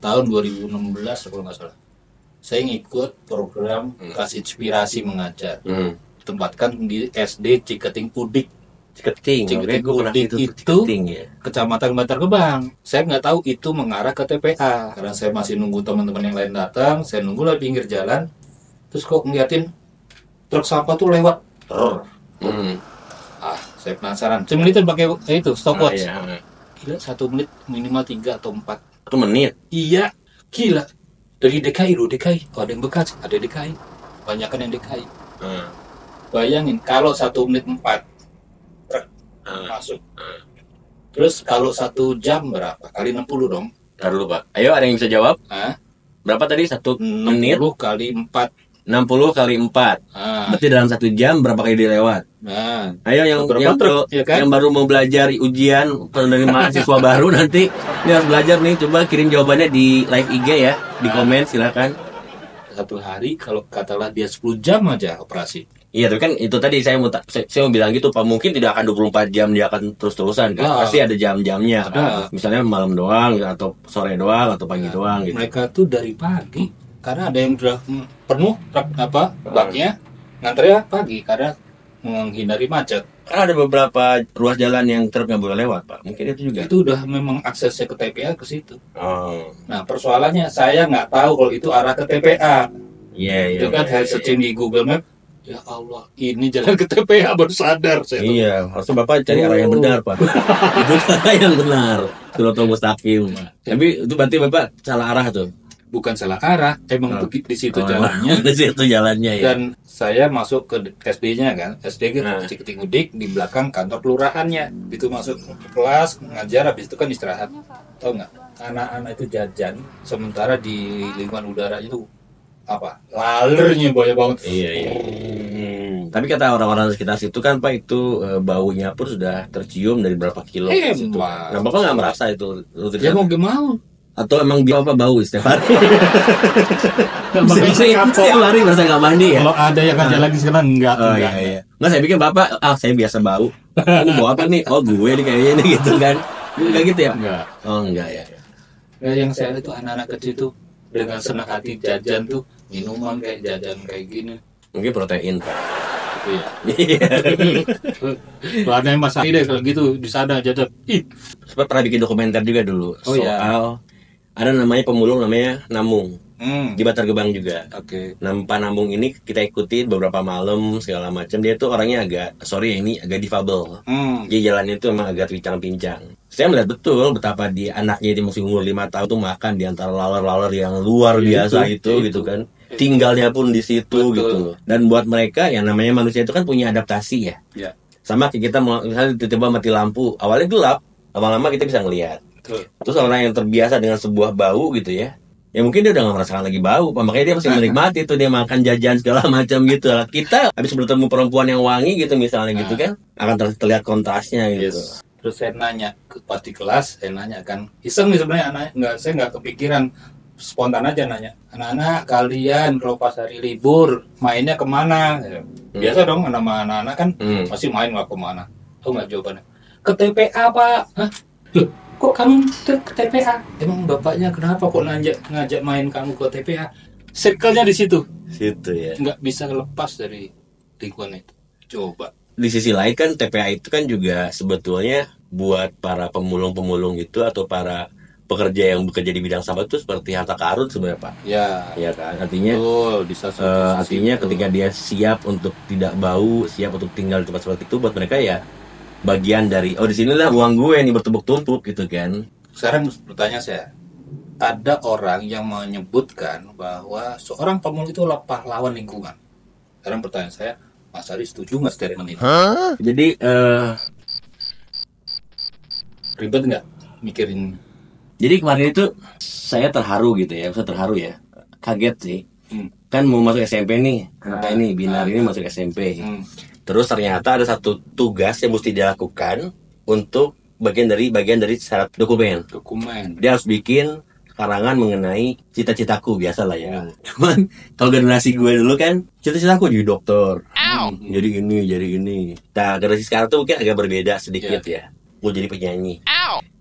tahun 2016 kalau nggak salah. Saya ngikut program kasih inspirasi mengajar. Tempatkan di SD Ciketing Udik. Ciketing Udik itu ya. Kecamatan Bantar Gebang. Saya nggak tahu itu mengarah ke TPA karena saya masih nunggu teman-teman yang lain datang. Saya nunggu lah di pinggir jalan. Terus kok ngeliatin truk sampah tuh lewat. Saya penasaran. Cuma itu pakai itu stopwatch. Gila, 1 menit minimal 3 atau 4. 1 menit. Iya, gila. Dari DKI loh, DKI. Oh, ada yang Bekasi, ada DKI. Banyakan yang DKI. Bayangin kalau 1 menit 4 masuk. Terus kalau 1 jam berapa? Kali 60 dong. Ntar dulu Pak. Ayo ada yang bisa jawab? Berapa tadi 1 menit? 60 kali 4. 60 kali 4. Berarti dalam 1 jam berapa kali dilewat? Ayo yang baru mau belajar ujian dari mahasiswa baru nanti ini harus belajar nih, coba kirim jawabannya di live IG ya, di komen silakan. 1 hari kalau katalah dia 10 jam aja operasi. Iya, tapi kan itu tadi saya mau bilang gitu Pak, mungkin tidak akan 24 jam dia akan terus-terusan kan. Pasti ada jam-jamnya kan. Misalnya malam doang atau sore doang atau pagi doang gitu. Mereka tuh dari pagi karena ada yang sudah penuh baknya, nganternya pagi karena menghindari macet. Kan ada beberapa ruas jalan yang truk nggak boleh lewat Pak, mungkin itu juga. Itu udah memang aksesnya ke TPA ke situ. Nah persoalannya saya nggak tahu kalau itu arah ke TPA. Iya. Itu kan searching di Google Map. Ya Allah, ini jalan ke TPA baru sadar saya. Iya, harusnya Bapak cari arah yang benar Pak. Itu arah yang benar, Siratal Mustaqim Pak. Tapi itu berarti Bapak salah arah tuh. Bukan salah arah, emang begitu di situ jalannya. Di situ jalannya ya. Dan saya masuk ke SD-nya kan, SD kan Ciketing Udik di belakang kantor kelurahannya. Itu masuk ke kelas ngajar, habis itu kan istirahat. Tahu nggak? Anak-anak itu jajan, sementara di lingkungan udara itu lalernya banyak banget. Iya. Tapi kata orang-orang sekitar situ kan Pak, itu baunya pun sudah tercium dari berapa kilo situ. Nah Bapak nggak merasa itu? Ya mau gimana? Atau emang dia bau setiap hari? Setiap hari merasa nggak mandi ya? Kalau ada yang kerja lagi sekarang enggak. Iya. Nggak, saya pikir Bapak, saya biasa bau. Kamu bau apa nih? Oh gue nih kayaknya nih gitu kan? Enggak gitu ya? Enggak. Oh enggak ya. Yang saya lihat itu anak-anak kecil tuh dengan senang hati jajan tuh minuman kayak jajan kayak gini. Mungkin protein Pak. Iya. Ada yang masak deh kalau gitu di sana jajan. Sempat pernah bikin dokumenter juga dulu soal ada namanya pemulung namanya Namung. Di Bantar Gebang juga. Pak Namung ini kita ikuti beberapa malam segala macam. Dia tuh orangnya agak difabel. Jadi jalannya itu emang agak pincang-pincang. Saya melihat betul betapa anaknya di masih umur 5 tahun tuh makan di antara laler-laler yang luar biasa itu gitu kan. Tinggalnya pun di situ gitu. Dan buat mereka yang namanya manusia itu kan punya adaptasi ya. Sama kayak kita misalnya tiba-tiba mati lampu, awalnya gelap, lama-lama kita bisa ngelihat. Terus orang yang terbiasa dengan sebuah bau gitu ya mungkin dia udah gak merasakan lagi bau, makanya dia masih menikmati itu, dia makan jajan segala macam gitu. Kita habis bertemu perempuan yang wangi gitu misalnya gitu kan, akan terlihat kontrasnya gitu. Terus saya nanya pas di kelas, saya nanya kan iseng nih sebenarnya saya nggak kepikiran, spontan aja nanya, anak-anak kalian kalau pas hari libur mainnya kemana? Biasa dong sama anak-anak kan masih main nggak kemana. Tahu nggak jawabannya? Ke TPA Pak. Hah? Loh, kok kamu ke TPA? Emang bapaknya kenapa kok ngajak main kamu ke TPA? Circle-nya di situ. Situ ya. Nggak bisa lepas dari lingkungan itu. Coba. Di sisi lain kan TPA itu kan juga sebetulnya buat para pemulung-pemulung itu atau para pekerja yang bekerja di bidang sampah itu seperti harta karun sebenarnya Pak. Ya kan. Artinya artinya ketika dia siap untuk tidak bau, siap untuk tinggal di tempat seperti itu, buat mereka ya bagian dari disinilah uang gue nih bertumpuk-tumpuk gitu kan. Sekarang bertanya saya, ada orang yang menyebutkan bahwa seorang pemulung itu adalah pahlawan lingkungan. Sekarang pertanyaan saya, Mas Ari setuju nggak statement itu? Jadi ribet nggak mikirin? Jadi kemarin itu saya terharu gitu ya, kaget sih. Kan mau masuk SMP nih, ini Binar ini masuk SMP. Terus ternyata ada satu tugas yang mesti dilakukan untuk bagian dari syarat dokumen. Dia harus bikin karangan mengenai cita-citaku, biasa lah ya. Cuman kalau generasi gue dulu kan cita-citaku jadi dokter, jadi ini. Nah generasi sekarang tuh mungkin agak berbeda sedikit ya. Mau jadi penyanyi.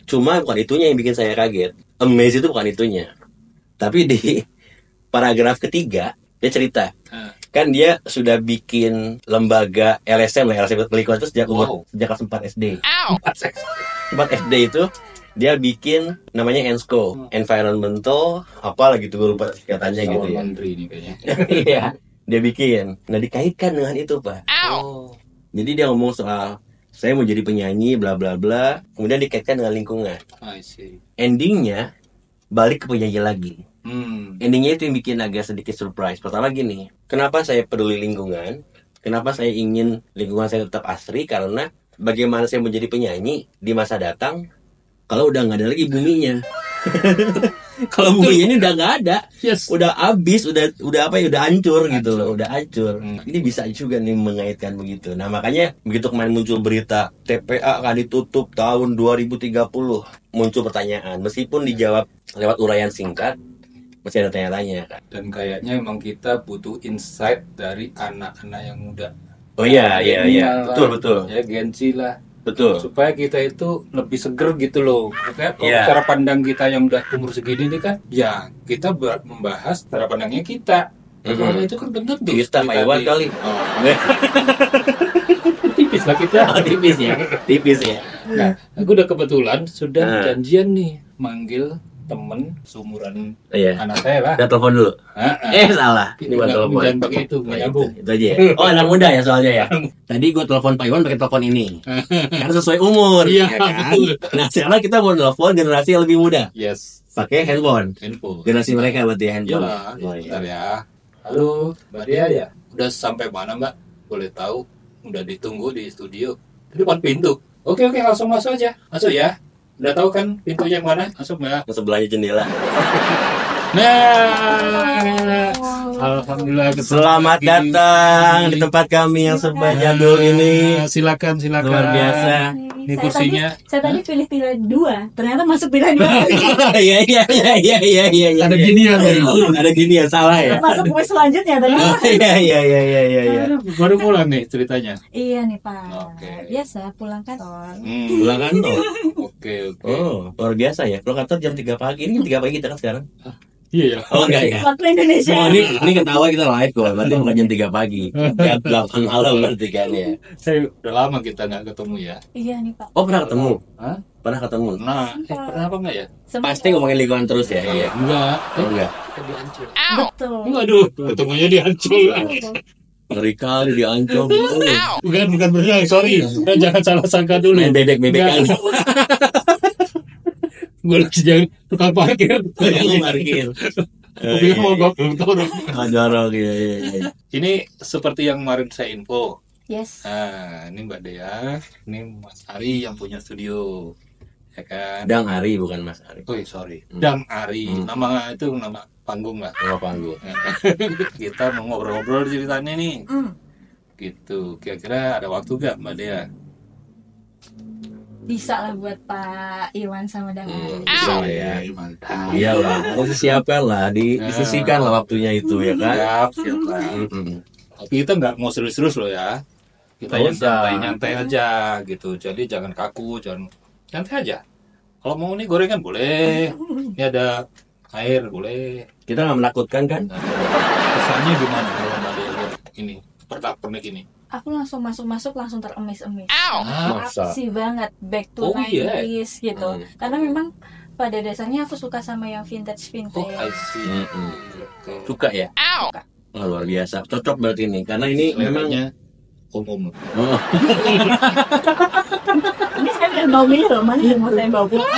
Cuma bukan itunya yang bikin saya kaget. Amazed itu bukan itunya. Tapi di paragraf ketiga dia cerita kan dia sudah bikin lembaga LSM lah, LSM lingkungan itu sejak kelas 4 SD. 4 SD itu dia bikin namanya ENSCO, Environmental apa lagi tuh, gue lupa katanya gitu ya. Menteri ini kayaknya. Iya, dia bikin. Nah, dikaitkan dengan itu, Pak. Jadi dia ngomong soal saya mau jadi penyanyi bla bla bla, kemudian dikaitkan dengan lingkungan. I see. Endingnya balik ke penyanyi lagi. Endingnya itu yang bikin agak sedikit surprise. Pertama gini, kenapa saya peduli lingkungan? Kenapa saya ingin lingkungan saya tetap asri? Karena bagaimana saya menjadi penyanyi di masa datang kalau udah nggak ada lagi buminya. Kalau buminya ini udah nggak ada, udah habis, udah apa ya, udah hancur gitu loh, udah hancur. Ini bisa juga nih mengaitkan begitu. Nah makanya begitu kemarin muncul berita TPA akan ditutup tahun 2030, muncul pertanyaan. Meskipun dijawab lewat uraian singkat, masih ada tanya-tanya kan. Dan kayaknya emang kita butuh insight dari anak-anak yang muda. Oh iya, betul. Ya Gen-Z lah. Betul. Supaya kita itu lebih seger gitu loh. Kayak cara pandang kita yang udah umur segini ini kan, ya kita membahas cara pandangnya kita. Kalau itu kan bener tuh. Kita Pak kali. Tipis lah kita. Tipis ya. Nah, aku udah kebetulan sudah janjian nih manggil temen seumuran anak saya lah. Udah telepon dulu. Salah. Ini buat telepon. Jangan pakai itu, nggak nyambung. Itu aja ya. Oh, anak muda ya soalnya ya. Tadi gue telepon Pak Iwan pakai telepon ini. Karena sesuai umur. Iya kan? Nah, sekarang kita mau telepon generasi yang lebih muda. Yes. Pakai handphone. Generasi mereka berarti handphone. Bentar ya. Halo, Mbak Dea ya. Udah sampai mana Mbak? Boleh tahu? Udah ditunggu di studio. Di depan pintu. Oke, langsung masuk aja. Masuk ya. Udah tahu kan pintunya yang mana? Masuk Mbak. Sebelahnya jendela. Nah, alhamdulillah. Selamat datang di tempat kami yang serba jadul ini. Silakan. Luar biasa. Ini kursinya. Saya tadi pilih 2, ternyata masuk pilihan 2. Iya. Ada ginian. Ada ginian, salah ya. Masuk kuis selanjutnya tadi. Iya. Baru pulang nih ceritanya. Iya nih Pak. Oke. Biasa pulang kantor. Pulang kantor. Oke. Oh, luar biasa ya. Pulang kantor jam 3 pagi. Ini jam 3 pagi kita kan sekarang. Iya. Oh enggak ya. Waktu Indonesia. Oh, ini ketawa kita live kok. Berarti bukan jam 3 pagi. Jam 8 malam berarti kan ya. Saya udah lama kita nggak ketemu ya. Iya nih Pak. Oh, pernah ketemu? Hah? Pernah ketemu? Nah, pernah apa enggak ya? Pasti ngomongin lingkungan terus ya. Iya. Enggak. Enggak. Dihancur. Betul. Waduh, ketemunya dihancur. Ngeri kali diancam. Bukan berenang, sorry. Jangan salah sangka dulu. Main bebek-bebekan. Gue lagi jadi tukang parkir. Yang parkir. Mobil mogok dorong. Dorong ya. Ini seperti yang kemarin saya info. Yes. Nah, ini Mbak Dea, ini Mas Ari yang punya studio, ya kan? Dang Ari bukan Mas Ari. Oh, sorry. Dang Ari. Nama itu nama panggung lah. Nama panggung. Kita mau ngobrol-ngobrol ceritanya nih. Gitu. Kira-kira ada waktu gak Mbak Dea? Bisa lah buat Pak Iwan sama Dang Ari. Bisa lah ya. Mantap. Iya lah, harus disiapkan lah, disisihkan lah waktunya itu ya kan. Siap lah. Tapi kita nggak mau serius-serius loh ya. Kita yang nyantai aja gitu. Jadi jangan kaku, jangan nyantai aja. Kalau mau nih gorengan boleh. Ini ada air boleh. Kita nggak menakutkan kan? Kesannya gimana kalau Mbak Dea lihat ini pernak-pernik ini? Aku langsung masuk langsung teremis-emis. Masa? Aksi banget back to 90s gitu. Karena memang pada dasarnya aku suka sama yang vintage. Oh, I see. Suka ya? Suka. Oh, luar biasa. Cocok berarti ini. Karena ini memangnya om. Oh. Ini saya udah bawa milih loh, mana yang mau saya bawa pulang?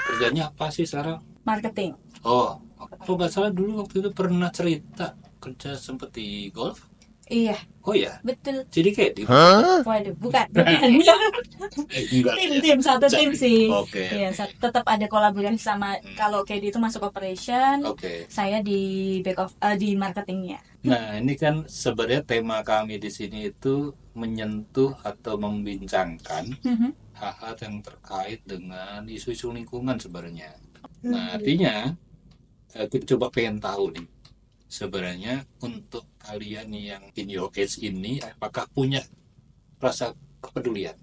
Kerjanya apa sih sekarang? Marketing. Oh, kalau nggak salah dulu waktu itu pernah cerita kerja sempet di golf. Iya. Oh ya. Betul. Jadi kayak di. Waduh, bukan. Enggak. Tim satu tim sih. Oke. Iya, tetap ada kolaborasi sama kalau kayak itu masuk operation. Oke. Saya di di marketingnya. Nah, ini kan sebenarnya tema kami di sini itu menyentuh atau membincangkan hal-hal yang terkait dengan isu-isu lingkungan sebenarnya. Nah, artinya kita coba pengen tahu nih. Sebenarnya untuk kalian yang in your age ini apakah punya rasa kepedulian?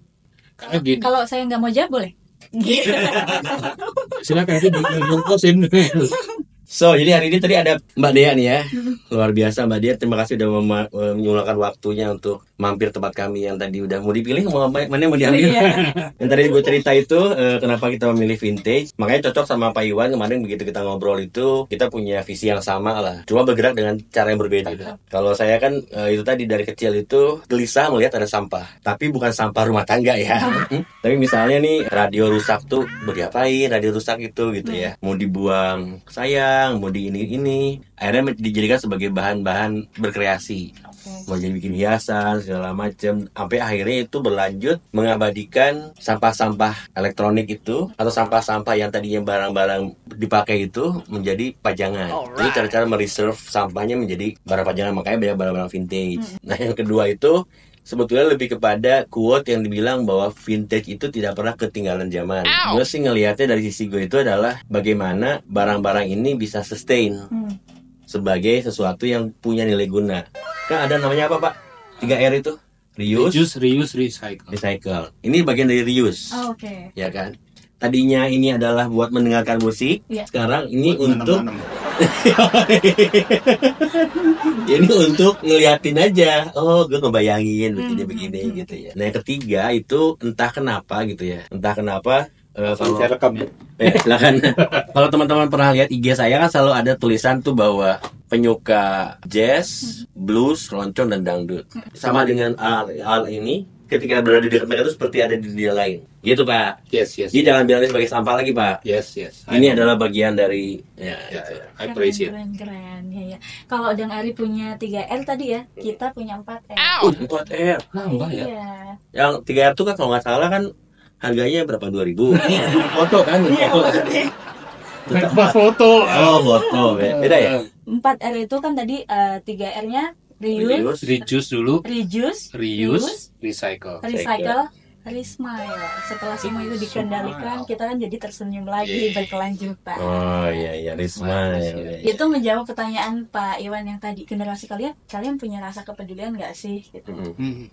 Karena gini. Kalau saya nggak mau jawab boleh? Silakan dibungkusin. So, jadi hari ini tadi ada Mbak Dea nih ya. Luar biasa Mbak Dea, terima kasih udah menyulurkan waktunya untuk mampir tempat kami yang tadi udah mau dipilih, mana yang mau diambil. Yang tadi gue cerita itu, kenapa kita memilih vintage. Makanya cocok sama Pak Iwan kemarin begitu kita ngobrol itu, kita punya visi yang sama lah. Cuma bergerak dengan cara yang berbeda. Kalau saya kan, itu tadi dari kecil itu gelisah melihat ada sampah. Tapi bukan sampah rumah tangga ya. Tapi misalnya nih, radio rusak tuh, mau diapain radio rusak itu gitu ya. Mau dibuang sayang, mau di ini akhirnya dijadikan sebagai bahan-bahan berkreasi, mau jadi bikin hiasan segala macam, sampai akhirnya itu berlanjut mengabadikan sampah-sampah elektronik itu atau sampah-sampah yang tadinya barang-barang dipakai itu menjadi pajangan. Jadi cara-cara mereserve sampahnya menjadi barang pajangan, makanya banyak barang-barang vintage. Nah yang kedua itu sebetulnya lebih kepada quote yang dibilang bahwa vintage itu tidak pernah ketinggalan zaman. Gue sih ngelihatnya dari sisi gue itu adalah bagaimana barang-barang ini bisa sustain sebagai sesuatu yang punya nilai guna. Kan ada namanya apa Pak? 3R itu? Reuse, recycle. Ini bagian dari reuse. Oke. Ya kan? Tadinya ini adalah buat mendengarkan musik, sekarang ini buat untuk ini untuk ngeliatin aja. Oh, gue ngebayangin begini-begini gitu ya. Nah, yang ketiga itu entah kenapa gitu ya. Entah kenapa kalau saya rekam ya. Silakan. Kalau teman-teman pernah lihat IG saya kan selalu ada tulisan tuh bahwa penyuka jazz, blues, keroncong dan dangdut. Sama dengan al ini, ketika berada di dekat mereka itu seperti ada di dunia lain. Gitu Pak. Yes. Jadi jangan bilang ini sebagai sampah lagi Pak. Yes. Ini adalah bagian dari I appreciate. Keren. Ya. Kalau Dang Ari punya 3R tadi ya, kita punya 4R. 4R. Nambah ya. Iya. Yang 3R itu kan kalau nggak salah kan harganya berapa? 2.000. Foto kan? Foto. Oh, foto. Beda ya? 4R itu kan tadi 3R-nya reuse, recycle, resmile. Setelah semua itu dikendalikan, kita kan jadi tersenyum lagi, berkelanjutan. Oh iya, resmile. Itu menjawab pertanyaan Pak Iwan yang tadi, generasi kalian punya rasa kepedulian nggak sih? Gitu.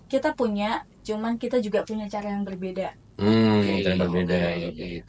Kita punya, cuman kita juga punya cara yang berbeda. Cara berbeda.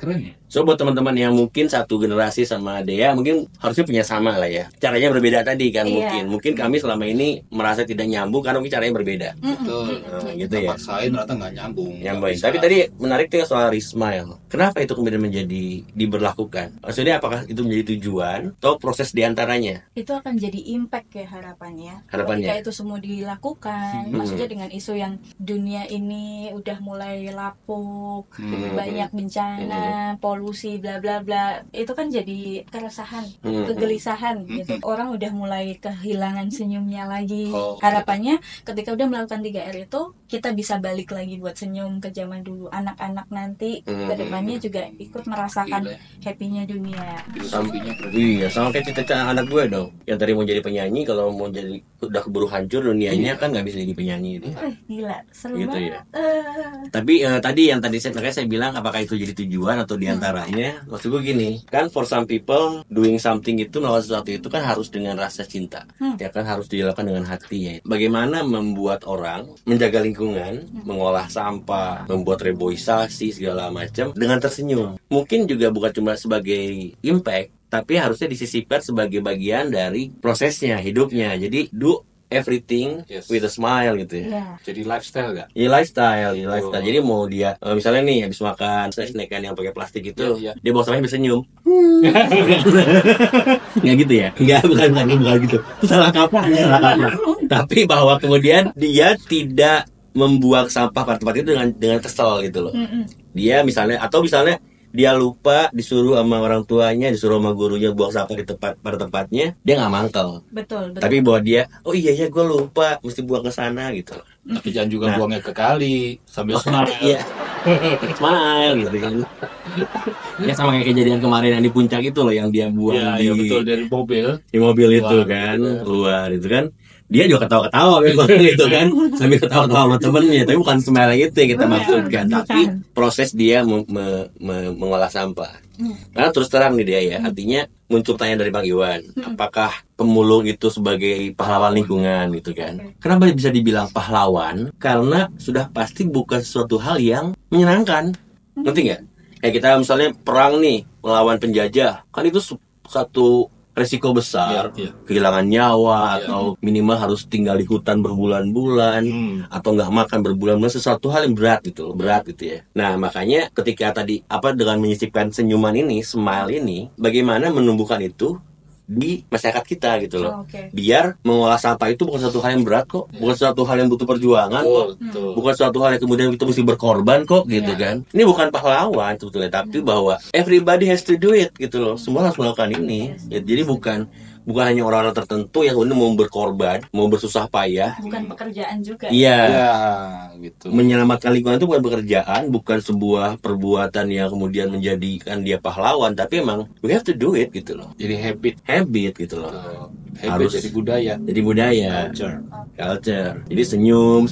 Keren ya. So buat teman-teman yang mungkin satu generasi sama Dea, mungkin harusnya punya sama lah ya. Caranya berbeda tadi kan mungkin kami selama ini merasa tidak nyambung karena mungkin caranya berbeda. Betul. Gitu ya. Paksain ternyata nggak nyambung. Tapi tadi menarik tuh soal resmile. Kenapa itu kemudian menjadi diberlakukan? Maksudnya apakah itu menjadi tujuan atau proses diantaranya? Itu akan jadi impact ya harapannya. Ketika itu semua dilakukan, maksudnya dengan isu yang dunia ini udah mulai lapuk, banyak bencana, polusi, bla bla bla, itu kan jadi keresahan, kegelisahan gitu. Orang udah mulai kehilangan senyumnya lagi. Harapannya ketika udah melakukan 3R itu, kita bisa balik lagi buat senyum ke zaman dulu. Anak-anak nanti kedepannya juga ikut merasakan happy-nya dunia. Sama kayak cita-cita anak gue dong, yang tadi mau jadi penyanyi, kalau mau jadi udah keburu hancur dunianya kan nggak bisa jadi penyanyi itu. Gila, seru gitu banget. Tapi tadi saya bilang apakah itu jadi tujuan atau diantaranya. Maksud gue gini, kan for some people doing something itu, melakukan sesuatu itu kan harus dengan rasa cinta, ya kan harus dilakukan dengan hati ya. Bagaimana membuat orang menjaga lingkungan, mengolah sampah, membuat reboisasi segala macam dengan tersenyum. Mungkin juga bukan cuma sebagai impact, tapi harusnya disisipkan sebagai bagian dari prosesnya, hidupnya. Jadi do everything with a smile gitu ya. Jadi lifestyle gak? Iya lifestyle. Jadi mau dia misalnya nih habis makan snackan yang pakai plastik itu, dia bawa sampahnya bersenyum. Nggak gitu ya? Nggak, bukan gitu. Itu salah kaprah. Tapi bahwa kemudian dia tidak membuang sampah pada tempat itu dengan kesel gitu loh. Dia misalnya dia lupa, disuruh sama orang tuanya, disuruh sama gurunya buang sampah di pada tempatnya, dia nggak mangkel. Betul. Tapi bahwa dia, oh iya gue lupa, mesti buang ke sana gitu. Tapi jangan juga buangnya ke kali sambil smile. Iya. Smile gitu kan. Ya sama kayak kejadian kemarin yang di puncak itu loh, yang dia buang betul, dari mobil. Di mobil itu kan, keluar itu kan. Dia juga ketawa-ketawa memang gitu kan, sambil ketawa-ketawa sama temennya, tapi bukan smile gitu yang kita maksudkan, tapi proses dia mengolah sampah. Karena terus terang nih dia ya, artinya muncul pertanyaan dari Bang Iwan, apakah pemulung itu sebagai pahlawan lingkungan gitu kan? Kenapa bisa dibilang pahlawan? Karena sudah pasti bukan suatu hal yang menyenangkan, ngerti nggak? Kayak kita misalnya perang nih melawan penjajah, kan itu satu resiko besar, kehilangan nyawa atau minimal harus tinggal di hutan berbulan-bulan atau nggak makan berbulan-bulan, sesuatu hal yang berat gitu ya. Nah makanya ketika tadi dengan menyisipkan senyuman ini, smile ini, bagaimana menumbuhkan itu di masyarakat kita gitu loh. Biar mengolah sampah itu bukan satu hal yang berat kok, bukan satu hal yang butuh perjuangan kok, bukan satu hal yang kemudian kita mesti berkorban kok gitu kan. Ini bukan pahlawan sebetulnya, tapi bahwa everybody has to do it gitu loh. Semua harus melakukan ini. Jadi bukan hanya orang-orang tertentu yang kemudian mau berkorban, mau bersusah payah. Bukan pekerjaan juga. Iya. Gitu. Menyelamatkan lingkungan itu bukan pekerjaan, bukan sebuah perbuatan yang kemudian menjadikan dia pahlawan, tapi emang we have to do it gitu loh. Jadi habit gitu loh. Harus jadi budaya. Culture. Jadi senyum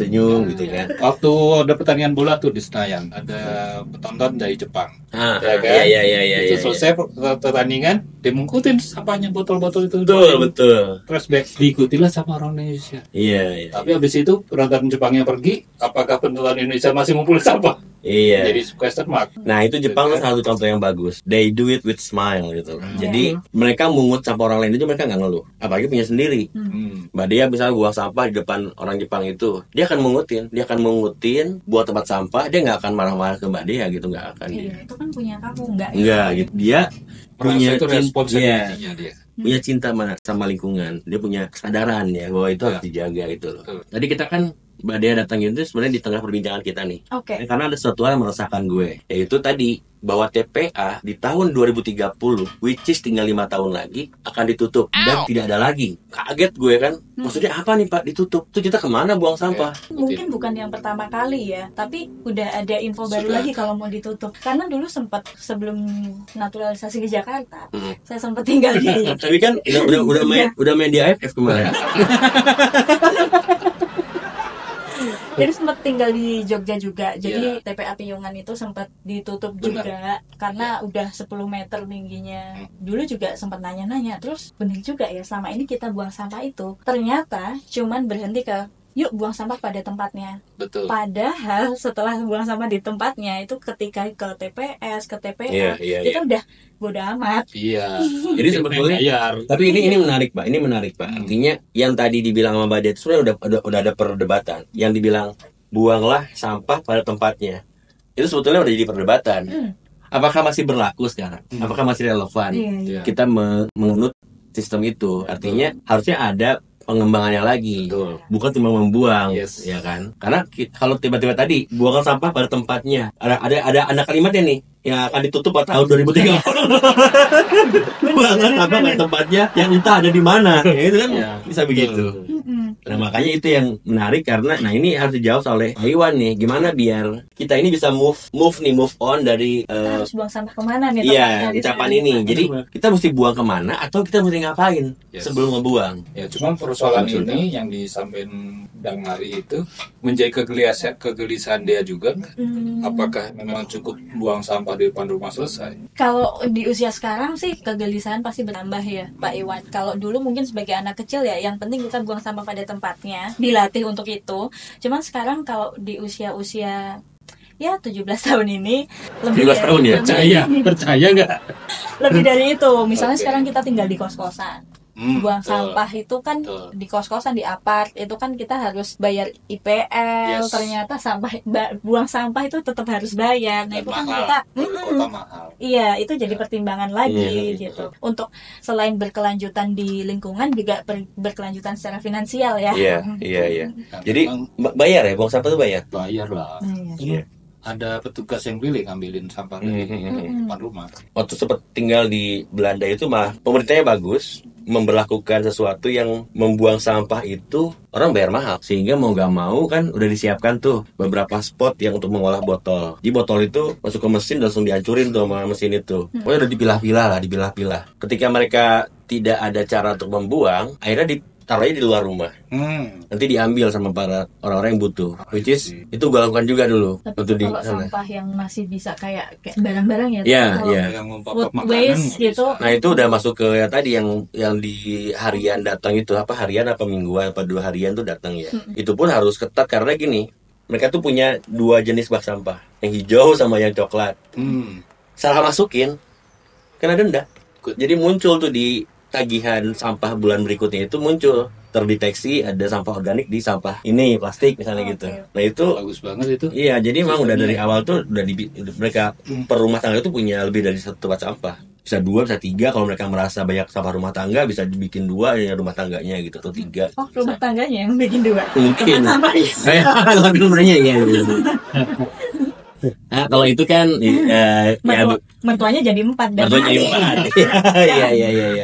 gitu kan. Waktu ada pertandingan bola tuh di Senayan, ada penonton dari Jepang. Iya. Itu selesai pertandingan, dimungkutin sampahnya botol-botol itu. Betul. Flashback diikutilah sama orang Indonesia. Iya. Tapi habis itu penonton Jepangnya pergi, apakah penonton Indonesia masih ngumpulin sampah? Iya. Jadi question mark. Nah itu Jepang tuh salah satu contoh yang bagus. They do it with smile gitu. Jadi mereka mungut sampah orang lain itu mereka nggak ngeluh. Apalagi punya sendiri. Mbak Dea misalnya buang sampah di depan orang Jepang itu, dia akan mengutin buat tempat sampah. Dia nggak akan marah-marah ke Mbak Dea gitu, nggak akan. Itu kan punya kamu nggak gitu. Dia punya dia. Punya cinta sama lingkungan. Dia punya kesadaran ya bahwa itu harus dijaga gitu loh. Tadi kita kan Mbak Dea datang itu sebenarnya di tengah perbincangan kita nih. Karena ada sesuatu hal yang meresahkan gue, yaitu tadi bahwa TPA di tahun 2030, which is tinggal 5 tahun lagi, akan ditutup dan tidak ada lagi. Kaget gue kan, maksudnya apa nih Pak ditutup? Itu kita kemana buang sampah? Mungkin bukan yang pertama kali ya, tapi udah ada info baru lagi kalau mau ditutup. Karena dulu sempat sebelum naturalisasi ke Jakarta, saya sempat tinggal di. Tapi kan udah main di AFF kemarin. Jadi sempat tinggal di Jogja juga. Jadi TPA Piungan itu sempat ditutup juga karena udah 10 meter tingginya. Dulu juga sempat nanya-nanya, terus bener juga ya selama ini kita buang sampah itu ternyata cuman berhenti ke yuk buang sampah pada tempatnya. Betul. Padahal setelah buang sampah di tempatnya itu ketika ke TPS, ke TPA itu udah bodo amat. Iya. Jadi sebetulnya tapi ini menarik Pak. Artinya yang tadi dibilang sama Mbak Dea itu sebenarnya udah ada perdebatan. Yang dibilang buanglah sampah pada tempatnya. Itu sebetulnya udah jadi perdebatan. Apakah masih berlaku sekarang? Apakah masih relevan? Kita menganut sistem itu. Artinya harusnya ada pengembangannya lagi. Bukan cuma membuang, ya kan? Karena kalau tiba-tiba tadi buangkan sampah pada tempatnya, ada kalimatnya nih yang akan ditutup pada tahun 2030. Buangkan sampah pada tempatnya yang entah ada di mana, itu kan bisa begitu. Nah makanya itu yang menarik karena ini harus dijawab oleh Pak Iwan nih, gimana biar kita ini bisa move on dari harus buang sampah kemana nih? Ucapan ini. Jadi kita mesti buang kemana atau kita mesti ngapain sebelum ngebuang? Ya cuma persoalan ini yang disampaikan Dang Hari itu menjadi kegelisahan dia juga. Apakah memang cukup buang sampah di depan rumah selesai? Kalau di usia sekarang sih kegelisahan pasti bertambah ya Pak Iwan. Kalau dulu mungkin sebagai anak kecil ya yang penting kita buang sampah pada tempatnya, dilatih untuk itu. Cuman sekarang kalau di usia-usia 17 tahun ini lebih 17 tahun ya? Percaya nggak? Lebih dari itu. Misalnya sekarang kita tinggal di kos-kosan. Buang sampah itu kan di kos-kosan, di apart itu kan kita harus bayar IPL. Ternyata buang sampah itu tetap harus bayar. Nah, itu kan kita mahal. Iya, itu jadi pertimbangan lagi gitu. Untuk selain berkelanjutan di lingkungan juga berkelanjutan secara finansial ya. Iya. Jadi bayar ya, buang sampah itu bayar? Bayar lah. Iya. Ada petugas yang pilih ngambilin sampah dari depan rumah. Waktu sempat tinggal di Belanda itu malah pemerintahnya bagus, memberlakukan sesuatu yang membuang sampah itu orang bayar mahal, sehingga mau gak mau kan udah disiapkan tuh beberapa spot yang untuk mengolah botol. Di botol itu masuk ke mesin langsung dihancurin tuh sama mesin itu. Pokoknya udah dipilah-pilah. Ketika mereka tidak ada cara untuk membuang, akhirnya taruhnya di luar rumah. Nanti diambil sama para orang-orang yang butuh. Which is itu gue lakukan juga dulu. Tapi kalau sampah yang masih bisa kayak barang-barang ya. Food waste gitu. Nah itu udah masuk ke tadi yang di harian datang itu, harian apa mingguan apa 2 harian tuh datang ya. Itu pun harus ketat karena gini, mereka tuh punya 2 jenis bak sampah, yang hijau sama yang coklat. salah masukin kena denda. Jadi muncul tuh di tagihan sampah bulan berikutnya itu muncul terdeteksi ada sampah organik di sampah ini plastik misalnya gitu. Nah itu bagus banget itu. Iya, jadi memang udah dari awal tuh udah mereka per rumah tangga itu punya lebih dari 1 tempat sampah. Bisa 2, bisa 3 kalau mereka merasa banyak sampah rumah tangga bisa dibikin 2 ya rumah tangganya gitu atau 3. Oh, rumah tangganya yang bikin 2. Mungkin. Sebenarnya ya. Nah, kalau itu kan mertuanya jadi 4 dan mertuanya jadi 4.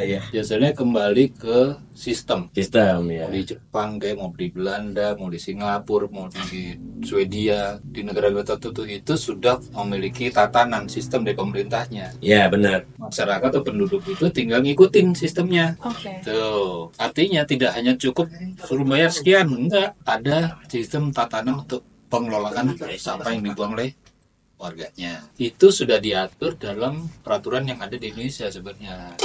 Iya. Biasanya kembali ke sistem ya. Mau di Jepang kayak mau di Belanda, mau di Singapura, mau di Swedia, di negara-negara tertentu itu sudah memiliki tatanan sistem dari pemerintahnya. Iya, benar. Masyarakat atau penduduk itu tinggal ngikutin sistemnya. Oke. Tuh, artinya tidak hanya cukup suruh bayar sekian, enggak, ada sistem tatanan untuk pengelolaan sampah yang dibuang oleh warganya. Itu sudah diatur dalam peraturan yang ada di Indonesia sebenarnya.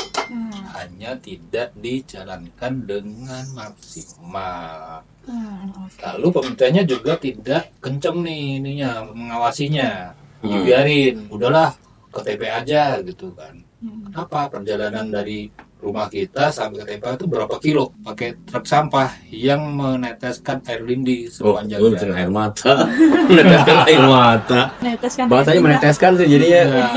Hanya tidak dijalankan dengan maksimal. Lalu pemerintahnya juga tidak kenceng nih ininya mengawasinya. Dibiarin, udahlah ke TP aja gitu kan. Kenapa perjalanan dari rumah kita sampai ke TPA itu berapa kilo pakai truk sampah yang meneteskan air lindi sepanjang jalan. Air mata. Meneteskan air mata. Bahasanya meneteskan sih jadinya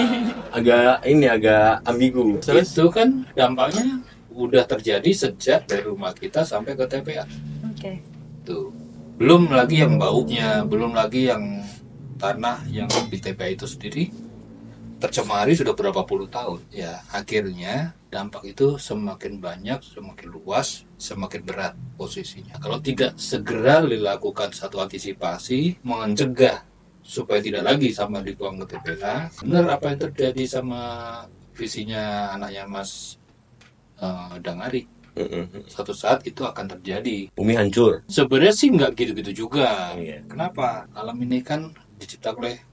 agak ambigu. Itu kan dampaknya udah terjadi sejak dari rumah kita sampai ke TPA. Oke. Tuh. Belum lagi yang baunya, belum lagi yang tanah yang di TPA itu sendiri tercemari sudah berapa puluh tahun. Ya, akhirnya dampak itu semakin banyak, semakin luas, semakin berat posisinya. Kalau tidak segera dilakukan satu antisipasi, mencegah supaya tidak lagi sama dibuang ke TPA. Benar apa yang terjadi sama visinya anaknya Mas Dangari. Satu saat itu akan terjadi. Bumi hancur. Sebenarnya sih nggak gitu-gitu juga. Kenapa? Alam ini kan diciptakan oleh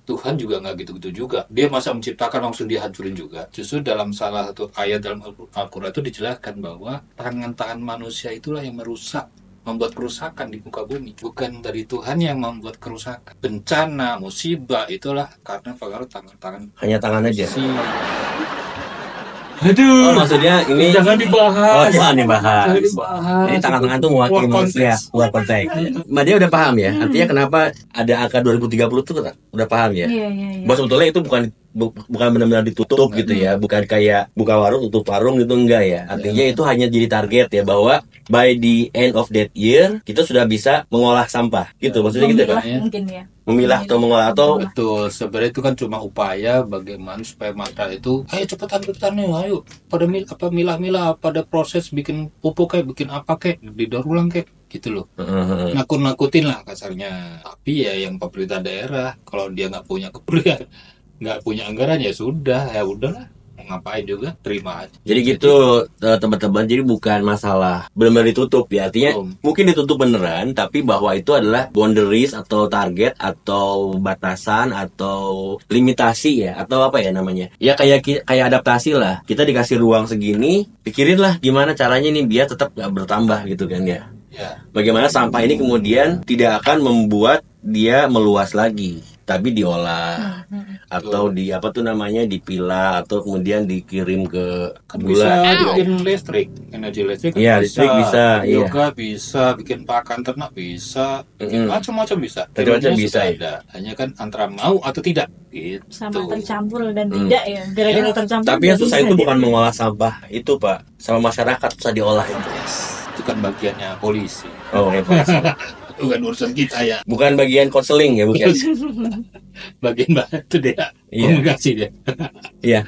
Tuhan juga nggak gitu-gitu juga. Dia masa menciptakan langsung dihancurin juga. Justru dalam salah satu ayat dalam Al-Quran itu dijelaskan bahwa tangan-tangan manusia itulah yang membuat kerusakan di muka bumi. Bukan dari Tuhan yang membuat kerusakan. Bencana, musibah itulah karena pengaruh tangan-tangan. Hanya tangan aja. Aduh. Maksudnya ini jangan dibahas. Jangan dibahas. Ini tangan-tangan tuh mewakili manusia, luar konteks. Mbak dia udah paham ya. Artinya kenapa ada angka 2030 tuh udah paham ya. Iya. Bahwa sebetulnya itu bukan benar-benar ditutup gitu ya, bukan kayak buka warung tutup warung gitu, enggak ya. Artinya itu hanya jadi target ya, bahwa by the end of that year kita sudah bisa mengolah sampah gitu, maksudnya gitu kan. Mungkin ya. Memilah atau mengolah atau betul, sebenarnya itu kan cuma upaya bagaimana supaya matra itu ayo cepetan nih, ayo pada milah-milah, pada proses bikin pupuk kayak bikin apa kayak didaur ulang kayak gitu loh. Nakut-nakutin lah kasarnya. Tapi ya yang pemerintah daerah kalau dia nggak punya kepedulian, nggak punya anggaran ya sudah, ya udahlah, ngapain juga, terima aja. Jadi gitu teman-teman, jadi bukan masalah benar-benar ditutup ya, artinya mungkin ditutup beneran, tapi bahwa itu adalah boundaries atau target atau batasan atau limitasi ya, atau apa ya namanya ya, kayak adaptasi lah. Kita dikasih ruang segini, pikirin lah gimana caranya nih biar tetap gak bertambah gitu kan ya. Bagaimana sampah ini kemudian tidak akan membuat dia meluas lagi, tapi diolah atau di apa tuh namanya, dipilah atau kemudian dikirim ke bisa bikin listrik, energi listrik kan ya, listrik bisa, yoga bisa, bikin pakan ternak bisa, macam-macam bisa. Macam-macam bisa ya. Hanya kan antara mau atau tidak gitu. Sama tercampur dan tidak ya, gara-gara tercampur. Tapi yang susah itu bukan mengolah sampah itu Pak, sama masyarakat susah diolah itu. Itu kan bagiannya polisi. Oh ya, polisi. Bukan urusan kita ya. Bukan bagian konseling ya, bukan. Bagian itu dia. Komunikasi dia. Iya.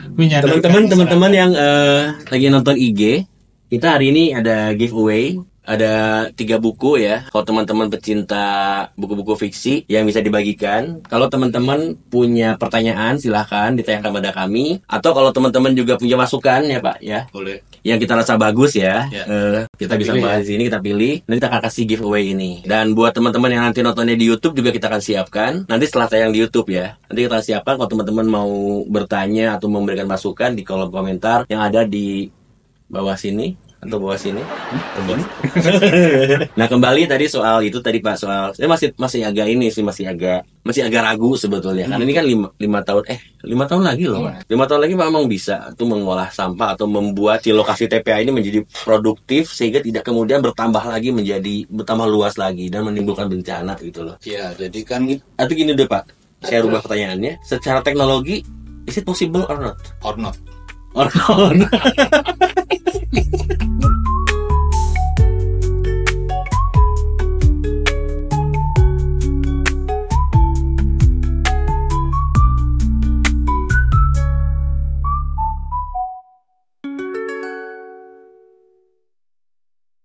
Teman-teman yang lagi nonton IG, kita hari ini ada giveaway. Ada 3 buku ya. Kalau teman-teman pecinta buku-buku fiksi yang bisa dibagikan. Kalau teman-teman punya pertanyaan, silahkan ditanyakan pada kami. Atau kalau teman-teman juga punya masukan ya Pak ya, boleh. Yang kita rasa bagus ya, kita bisa bahas di sini, kita pilih. Nanti kita akan kasih giveaway ini. Dan buat teman-teman yang nanti nontonnya di YouTube juga kita akan siapkan. Nanti setelah tayang di YouTube ya, nanti kita siapkan kalau teman-teman mau bertanya atau memberikan masukan di kolom komentar yang ada di bawah sini. atau bawa sini? Nah, kembali tadi soal itu tadi Pak, soal saya masih agak ini sih, masih agak ragu sebetulnya. Karena ini kan 5 tahun lagi loh. 5 tahun lagi memang bisa tuh mengolah sampah atau membuat si lokasi TPA ini menjadi produktif sehingga tidak kemudian bertambah luas lagi dan menimbulkan bencana gitu loh. Iya, jadi kan atau gini deh Pak, saya rubah pertanyaannya, secara teknologi is it possible or not? Or not. Or not.